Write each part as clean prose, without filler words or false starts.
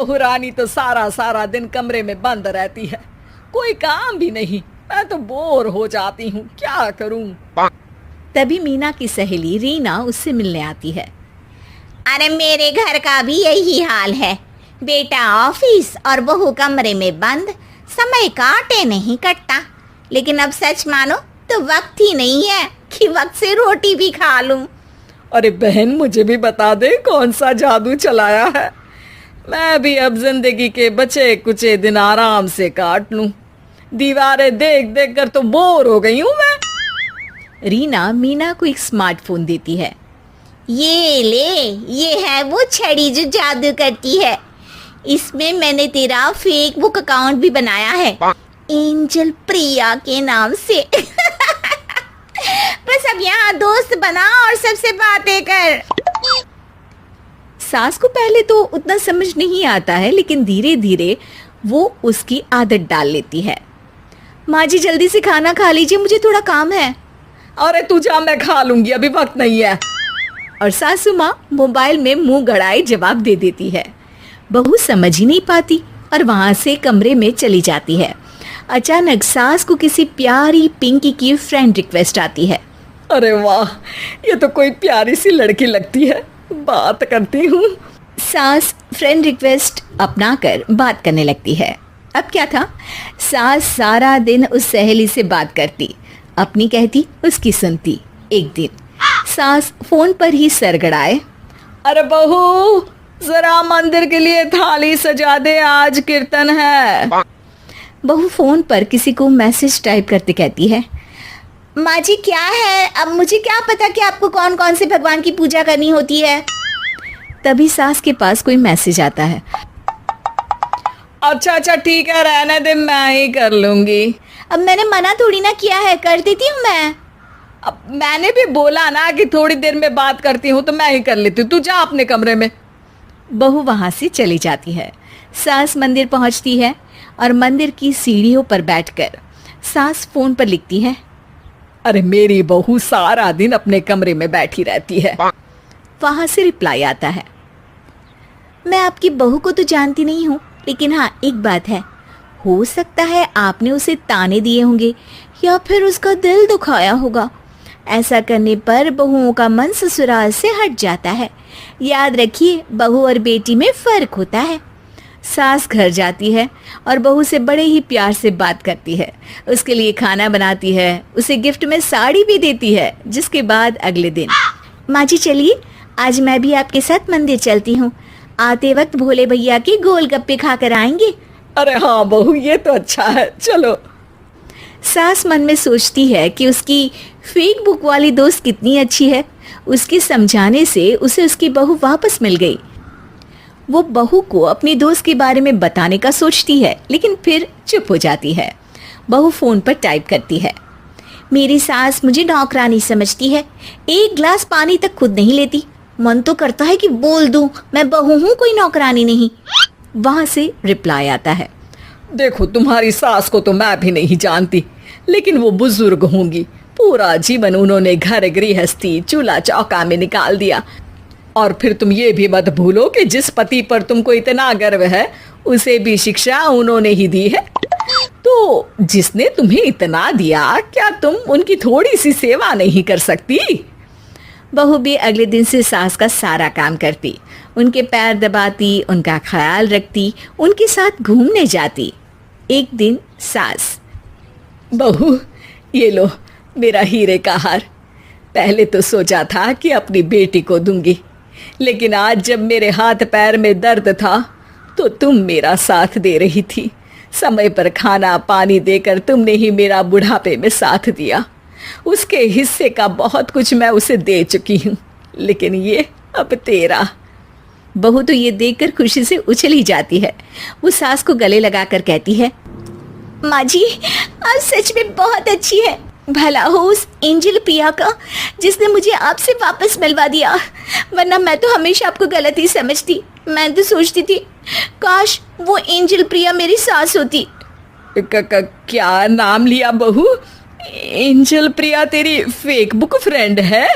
बहू रानी तो सारा सारा दिन कमरे में बंद रहती है, कोई काम भी नहीं। मैं तो बोर हो जाती हूँ, क्या करूँ। तभी मीना की सहेली रीना उससे मिलने आती है। अरे मेरे घर का भी यही हाल है, बेटा ऑफिस और बहू कमरे में बंद, समय काटे नहीं कटता। लेकिन अब सच मानो तो वक्त ही नहीं है कि वक्त से रोटी भी खा लूं। अरे बहन, मुझे भी बता दे कौन सा जादू चलाया है, मैं भी अब जिंदगी के बचे कुचे दिन आराम से काट लूं। दीवारें देख देख कर तो बोर हो गई हूं मैं। रीना मीना को एक स्मार्टफोन देती है। ये ले, ये है वो छड़ी जो जादू करती है। इसमें मैंने तेरा फेसबुक अकाउंट भी बनाया है, एंजल प्रिया के नाम से। बस अब यहाँ दोस्त बना और सबसे बातें कर। सास को पहले तो उतना समझ नहीं आता है, लेकिन धीरे धीरे वो उसकी आदत डाल लेती है। माँ जी जल्दी से खाना खा लीजिए, मुझे थोड़ा काम है। अरे तू जा, मैं खा लूंगी, अभी वक्त नहीं है। और सासू माँ मोबाइल में मुंह गड़ाए जवाब दे देती है। बहू समझ ही नहीं पाती और वहां से कमरे में चली जाती है। अचानक सास को किसी प्यारी पिंकी की फ्रेंड रिक्वेस्ट आती है। अरे वाह, ये तो कोई प्यारी सी लड़की लगती है, बात करती हूँ। सास फ्रेंड रिक्वेस्ट अपनाकर बात करने लगती है। अब क्या था, सास सारा दिन उस सहेली से बात करती, अपनी कहती, उसकी सुनती। एक दिन सास फोन पर ही सरगड़ाए। अरे बहू, जरा मंदिर के लिए थाली सजा दे, आज कीर्तन है। बहू फोन पर किसी को मैसेज टाइप करते कहती है। माँ जी क्या है, अब मुझे क्या पता कि आपको कौन कौन से भगवान की पूजा करनी होती है। तभी सास के पास कोई मैसेज आता है। अच्छा अच्छा ठीक है, रहने दे, मैं ही कर लूंगी। अब मैंने मना थोड़ी ना किया है, कर देती हूँ मैं। अब मैंने भी बोला ना कि थोड़ी देर में बात करती हूँ, तो मैं ही कर लेती हूँ, तू जा अपने कमरे में। बहू वहां से चली जाती है। सास मंदिर पहुंचती है और मंदिर की सीढ़ियों पर बैठकर सास फोन पर लिखती है। अरे मेरी बहू सारा दिन अपने कमरे में बैठी रहती है। वहां से रिप्लाई आता है। मैं आपकी बहू को तो जानती नहीं हूँ, लेकिन हाँ एक बात है, हो सकता है आपने उसे ताने दिए होंगे या फिर उसका दिल दुखाया होगा। ऐसा करने पर बहुओं का मन ससुराल से हट जाता है। याद रखिए, बहू और बेटी में फर्क होता है। सास घर जाती है और बहू से बड़े ही प्यार से बात करती है, उसके लिए खाना बनाती है, उसे गिफ्ट में साड़ी भी देती है। जिसके बाद अगले दिन, माँ जी चलिए, आज मैं भी आपके साथ मंदिर चलती हूँ, आते वक्त भोले भैया के गोलगप्पे खाकर आएंगे। अरे हाँ बहू, ये तो अच्छा है, चलो। सास मन में सोचती है कि उसकी फेक बुक वाली दोस्त कितनी अच्छी है। उसके समझाने से उसे उसकी बहू वापस मिल गई। वो बहू को अपनी दोस्त के बारे में बताने का सोचती है, लेकिन फिर चुप हो जाती है। बहू फोन पर टाइप करती है। मेरी सास मुझे नौकरानी समझती है, एक गिलास पानी तक खुद नहीं लेती। मन तो करता है कि बोल दूं, मैं बहू हूँ, कोई नौकरानी नहीं। वहां से रिप्लाई आता है। देखो, तुम्हारी सास को तो मैं भी नहीं जानती, लेकिन वो बुजुर्ग होंगी। पूरा जीवन उन्होंने घर गृहस्थी चूल्हा चौका में निकाल दिया। और फिर तुम ये भी मत भूलो कि जिस पति पर तुमको इतना गर्व है, उसे भी शिक्षा उन्होंने ही दी है। तो जिसने तुम्हें इतना दिया, क्या तुम उनकी थोड़ी सी सेवा नहीं कर सकती? बहू भी अगले दिन से सास का सारा काम करती, उनके पैर दबाती, उनका ख्याल रखती, उनके साथ घूमने जाती। एक दिन सास, बहू ये लो मेरा हीरे का हार। पहले तो सोचा था कि अपनी बेटी को दूंगी, लेकिन आज जब मेरे हाथ पैर में दर्द था तो तुम मेरा साथ दे रही थी। समय पर खाना पानी देकर तुमने ही मेरा बुढ़ापे में साथ दिया। उसके हिस्से का बहुत कुछ मैं उसे दे चुकी हूँ, लेकिन ये अब तेरा। बहू तो ये देखकर खुशी से उछल ही जाती है। वो सास को गले लगाकर कहती है, माँ जी आप सच में बहुत अच्छी है। भला हो उस एंजल प्रिया का जिसने मुझे आपसे वापस मिलवा दिया, वरना मैं तो हमेशा आपको गलत ही समझती। मैं तो सोचती थी काश वो एंजल प्रिया मेरी सास होती। क्या नाम लिया बहू? एंजल प्रिया तेरी फेसबुक फ्रेंड है?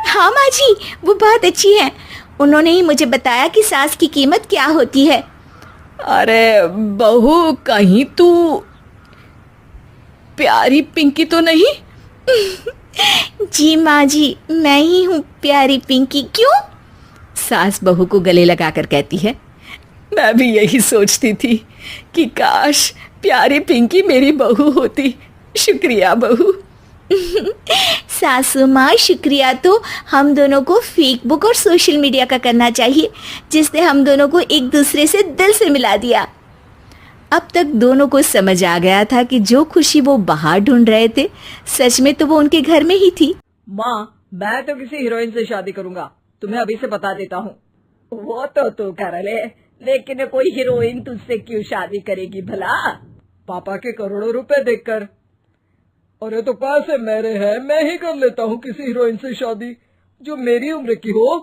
हाँ माँ जी, वो बहुत अच्छी है। उन्होंने ही मुझे बताया कि सास की कीमत क्या होती है। अरे बहू, कहीं तू प्यारी पिंकी तो नहीं? जी माँ जी, मैं ही हूँ प्यारी पिंकी। क्यों? सास बहू को गले लगाकर कहती है। मैं भी यही सोचती थी कि काश प्यारी पिंकी मेरी बहू होती। शुक्रिया बहू। सासू माँ, शुक्रिया तो हम दोनों को फेसबुक और सोशल मीडिया का करना चाहिए, जिसने हम दोनों को एक दूसरे से दिल से मिला दिया। अब तक दोनों को समझ आ गया था कि जो खुशी वो बाहर ढूंढ रहे थे, सच में तो वो उनके घर में ही थी। माँ, मैं तो किसी हीरोइन से शादी करूंगा, तुम्हें अभी से बता देता हूँ। वो तो तू कर ले, लेकिन कोई हीरोइन तुझसे क्यों शादी करेगी भला? पापा के करोड़ों रुपए देखकर। अरे तो पैसे मेरे हैं, मैं ही कर लेता हूँ किसी हीरोइन से शादी जो मेरी उम्र की हो।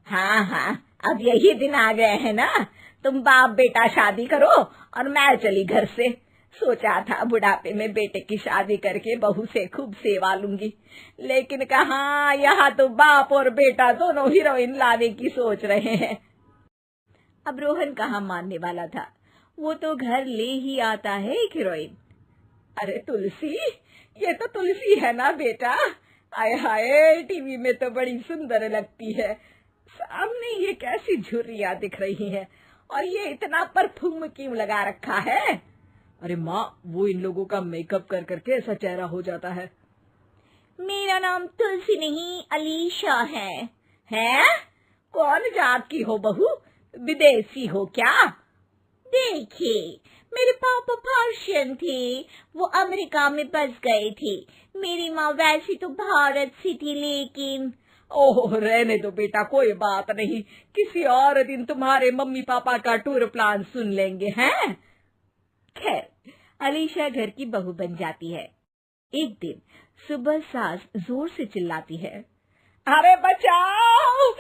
हाँ हाँ, अब यही दिन आ गए हैं ना, तुम बाप बेटा शादी करो और मैं चली घर से। सोचा था बुढ़ापे में बेटे की शादी करके बहू से खूब सेवा लूंगी, लेकिन कहाँ, यहाँ तो बाप और बेटा दोनों हीरोइन लाने की सोच रहे हैं। अब रोहन कहाँ मानने वाला था, वो तो घर ले ही आता है एक हीरोइन। अरे तुलसी, ये तो तुलसी है ना बेटा? आय हाय, टीवी में तो बड़ी सुंदर लगती है, सामने ये कैसी झुर्रियां दिख रही हैं, और ये इतना परफ्यूम क्यों लगा रखा है? अरे माँ, वो इन लोगों का मेकअप कर करके ऐसा चेहरा हो जाता है। मेरा नाम तुलसी नहीं, अलीशा है। हैं? कौन जात की हो बहू? विदेशी हो क्या? देखिए, मेरे पापा पर्शियन थे, वो अमेरिका में बस गए थे। मेरी माँ वैसी तो भारत से थी, लेकिन ओह, रहने दो बेटा, कोई बात नहीं, किसी और दिन तुम्हारे मम्मी पापा का टूर प्लान सुन लेंगे हैं। खैर, अलीशा घर की बहू बन जाती है। एक दिन सुबह सास जोर से चिल्लाती है, अरे बचाओ,